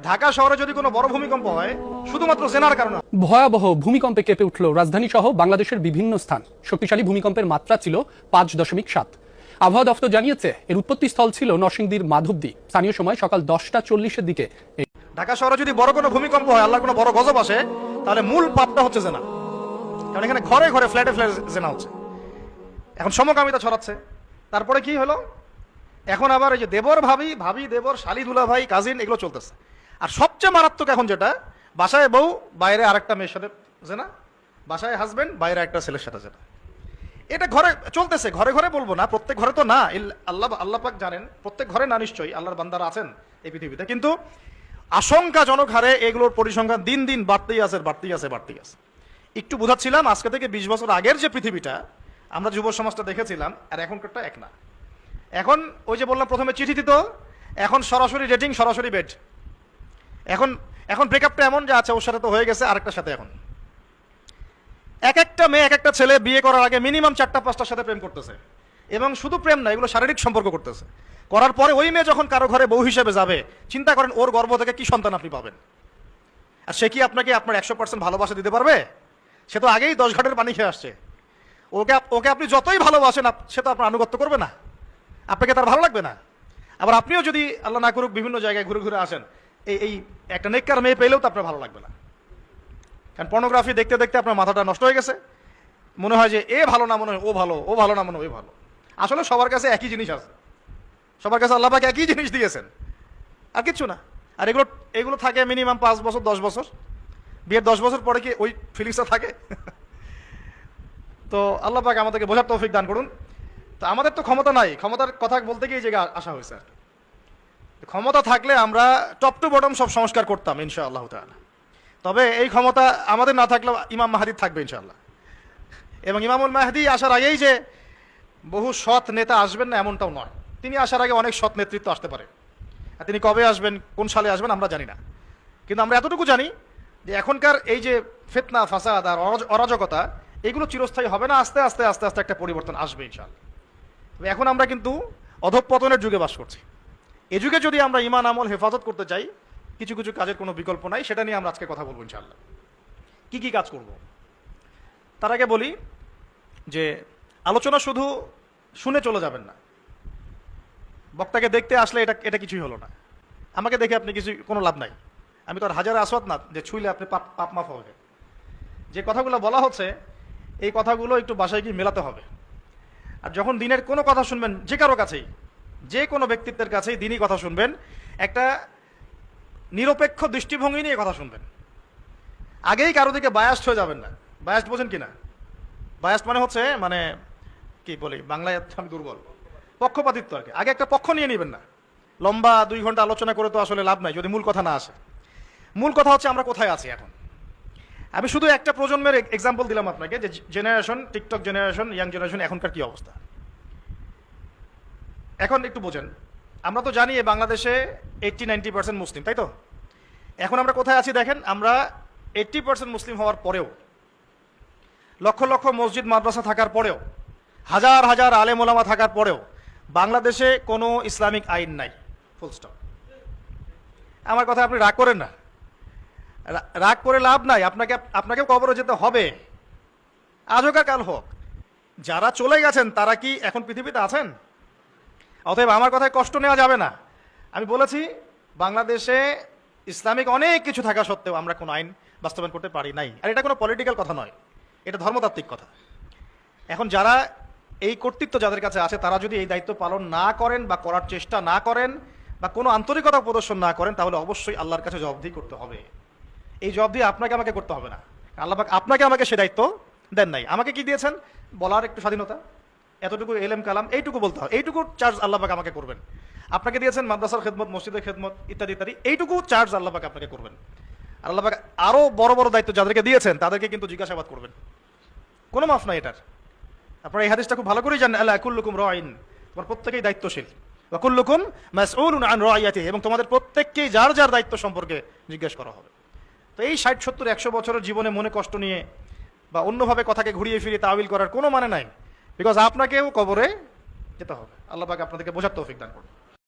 ঢাকা শহরে যদি কোনো বড় ভূমিকম্প হয় শুধুমাত্র জেনার কারণে। ভয়াবহ ভূমিকম্পে কেঁপে উঠল রাজধানী সহ বাংলাদেশের বিভিন্ন স্থান। শক্তিশালী ভূমিকম্পের মাত্রা ছিল 5.7। আবহাওয়া দফতর জানিয়েছে এর উৎপত্তিস্থল ছিল নরসিংদীর মাধবদী। স্থানীয় সময় সকাল 10:40-এর দিকে। ঢাকা শহরে যদি বড় কোনো ভূমিকম্প হয়, আল্লাহর কোনো বড় গজব আসে, তাহলে মূল পাপটা হচ্ছে জেনা। কারণ এখানে ঘরে ঘরে ফ্ল্যাটে ফ্ল্যাটে জেনা হচ্ছে। এখন সমকামিতা ছড়াচ্ছে। তারপরে কি হলো, এখন আবার এই যে দেবর ভাবি, ভাবি দেবর, শালি দুলা ভাই, কাজিন, এগুলো চলতেছে। আর সবচেয়ে মারাত্মক এখন যেটা, বাসায় বউ, বাইরে আরেকটা মেয়ের সাথে জেনা, বাসায় হাজবেন্ড, বাইরে একটা ছেলের সাথে জেনা। এটা ঘরে চলতেছে, ঘরে ঘরে বলবো না, প্রত্যেক ঘরে তো না, আল্লাহ পাক জানেন প্রত্যেক ঘরে না, নিশ্চয়ই আল্লাহর বান্দারা আছেন এই পৃথিবীতে, কিন্তু আশঙ্কাজনক হারে এগুলোর পরিসংখ্যান দিন দিন বাড়তেই আছে, বাড়তেই আছে, বাড়তেই আছে। একটু বুঝাচ্ছিলাম, আজকে থেকে 20 বছর আগের যে পৃথিবীটা আমরা যুব সমাজটা দেখেছিলাম, আর এখনকারটা এক না। এখন ওই যে বললাম প্রথমে চিঠি দিত, এখন সরাসরি রেটিং, সরাসরি বেড। এখন এখন ব্রেকআপটা এমন যে আচ্ছা ওর সাথে তো হয়ে গেছে, আরেকটার সাথে। এখন এক একটা মেয়ে, এক একটা ছেলে বিয়ে করার আগে মিনিমাম 4-5টার সাথে প্রেম করতেছে, এবং শুধু প্রেম না, এগুলো শারীরিক সম্পর্ক করতেছে। করার পরে ওই মেয়ে যখন কারো ঘরে বউ হিসেবে যাবে, চিন্তা করেন ওর গর্ভ থেকে কি সন্তান আপনি পাবেন। আর সে কি আপনাকে আপনার 100% ভালোবাসা দিতে পারবে? সে তো আগেই 10 ঘাটের পানি খেয়ে আসছে। ওকে আপনি যতই ভালোবাসেন, সে তো আপনার আনুগত্য করবে না, আপনাকে তার ভালো লাগবে না। আবার আপনিও যদি আল্লাহ না করুক বিভিন্ন জায়গায় ঘুরে ঘুরে আসেন, এই একটা নেককার মেয়ে পেলেও তো আপনার ভালো লাগবে না। কারণ পর্নোগ্রাফি দেখতে দেখতে আপনার মাথাটা নষ্ট হয়ে গেছে। মনে হয় যে এ ভালো না, মনে হয় ও ভালো, ও ভালো না, মনে হয় ও ভালো। আসলে সবার কাছে একই জিনিস আছে, সবার কাছে আল্লাহ পাক একই জিনিস দিয়েছেন, আর কিচ্ছু না। আর এগুলো থাকে মিনিমাম 5 বছর, 10 বছর। বিয়ের 10 বছর পরে কি ওই ফিলিংসটা থাকে? তো আল্লাহ পাক আমাদেরকে বোঝার তৌফিক দান করুন। তো আমাদের তো ক্ষমতা নাই, ক্ষমতার কথা বলতে গিয়ে এই জায়গায় আসা হয়েছে। আর ক্ষমতা থাকলে আমরা টপ টু বটম সব সংস্কার করতাম ইনশাআল্লাহ তাআলা। তবে এই ক্ষমতা আমাদের না থাকলেও ইমাম মাহদী থাকবে ইনশাআল্লাহ। এবং ইমামুল মাহদী আসার আগেই যে বহু সৎ নেতা আসবেন না, এমনটাও নয়। তিনি আসার আগে অনেক সৎ নেতৃত্ব আসতে পারে। আর তিনি কবে আসবেন, কোন সালে আসবেন আমরা জানি না, কিন্তু আমরা এতটুকু জানি যে এখনকার এই যে ফিতনা, ফাসাদ আর অরাজকতা, এগুলো চিরস্থায়ী হবে না। আস্তে আস্তে আস্তে আস্তে একটা পরিবর্তন আসবে ইনশাআল্লাহ। তবে এখন আমরা কিন্তু অধঃপতনের যুগে বাস করছি। এ যুগে যদি আমরা ঈমান আমল হেফাজত করতে চাই, কিছু কিছু কাজের কোনো বিকল্প নাই। সেটা নিয়ে আমরা আজকে কথা বলবো ইনশাআল্লাহ। কি কি কাজ করব? তার আগে বলি যে আলোচনা শুধু শুনে চলে যাবেন না। বক্তাকে দেখতে আসলে এটা কিছুই হলো না, আমাকে দেখে আপনি কোনো লাভ নাই। আমি তো আর হাজারে আসওয়াত না যে ছুঁইলে আপনি পাপ মাফ হবে। যে কথাগুলো বলা হচ্ছে, এই কথাগুলো একটু বাসায় গিয়ে মেলাতে হবে। আর যখন দিনের কোনো কথা শুনবেন, যে কারো কাছেই, যে কোনো ব্যক্তিত্বের কাছেই দিনই কথা শুনবেন, একটা নিরপেক্ষ দৃষ্টিভঙ্গি নিয়ে কথা শুনবেন। আগেই কারো দিকে বায়াস্ট হয়ে যাবেন না। বায়াস্ট বোঝেন কিনা? বায়াস্ট মানে হচ্ছে, মানে কি বলি বাংলায়, আমি দুর্বল, পক্ষপাতিত্ব আর কি। আগে একটা পক্ষ নিয়ে নেবেন না। লম্বা 2 ঘন্টা আলোচনা করে তো আসলে লাভ নাই যদি মূল কথা না আসে। মূল কথা হচ্ছে আমরা কোথায় আছি এখন। আমি শুধু একটা প্রজন্মের এক্সাম্পল দিলাম আপনাকে, যে generation, TikTok generation, young generation এখনকার কি অবস্থা। এখন একটু বোঝেন, আমরা তো জানি বাংলাদেশে 80-90% মুসলিম, তাই তো? এখন আমরা কোথায় আছি দেখেন, আমরা 80% মুসলিম হওয়ার পরেও, লক্ষ লক্ষ মসজিদ মাদ্রাসা থাকার পরেও, হাজার হাজার আলেম ওলামা থাকার পরেও বাংলাদেশে কোনো ইসলামিক আইন নাই, ফুল স্টপ। আমার কথা আপনি রাগ করেন না, রাগ করে লাভ নাই। আপনাকে কবরে যেতে হবে, আজ হোক আর কাল হোক। যারা চলে গেছেন তারা কি এখন পৃথিবীতে আছেন? অতএব আমার কথায় কষ্ট নেওয়া যাবে না। আমি বলেছি বাংলাদেশে ইসলামিক অনেক কিছু থাকা সত্ত্বেও আমরা কোনো আইন বাস্তবায়ন করতে পারি নাই। আর এটা কোনো পলিটিক্যাল কথা নয়, এটা ধর্মতাত্ত্বিক কথা। এখন যারা এই কর্তৃত্ব যাদের কাছে আছে, তারা যদি এই দায়িত্ব পালন না করেন বা করার চেষ্টা না করেন বা কোনো আন্তরিকতা প্রদর্শন না করেন, তাহলে অবশ্যই আল্লাহর কাছে জবাবদিহি করতে হবে। এই জবাবদিহি আপনাকে আমাকে করতে হবে না। আল্লাহ পাক আপনাকে আমাকে সে দায়িত্ব দেন নাই। আমাকে কি দিয়েছেন? বলার একটু স্বাধীনতা, এতটুকু এলেম কালাম, এইটুকু বলতে হয়, এইটুকু চার্জ আল্লাহ পাক আমাকে করবেন। আপনাকে দিয়েছেন মাদ্রাসার খেদমত, মসজিদের খেদমত, ইত্যাদি ইত্যাদি, এইটুকু চার্জ আল্লাহ পাক আপনাকে করবেন। আর আল্লাহ পাক আরো বড় বড় দায়িত্ব যাদেরকে দিয়েছেন তাদেরকে কিন্তু জিজ্ঞাসাবাদ করবেন, কোনো মাফ নাই এটার। আপনারা এই হাদিসটা খুব ভালো করেই জানেন, আলা কুল্লুকুম রাইন, তোমার প্রত্যেকেই দায়িত্বশীল, ওয়া কুল্লুকুম মাসউলুন আন রাইয়াতিহি, এবং তোমাদের প্রত্যেককেই যার যার দায়িত্ব সম্পর্কে জিজ্ঞেস করা হবে। তো এই 60-70-100 বছরের জীবনে মনে কষ্ট নিয়ে বা অন্যভাবে কথাকে ঘুরিয়ে ফিরিয়ে তাওয়িল করার কোনো মানে নাই। বিকজ আপনাকেও কবরে যেতে হবে। আল্লাহ পাক আপনাদেরকে বোঝার তৌফিক দান করুন।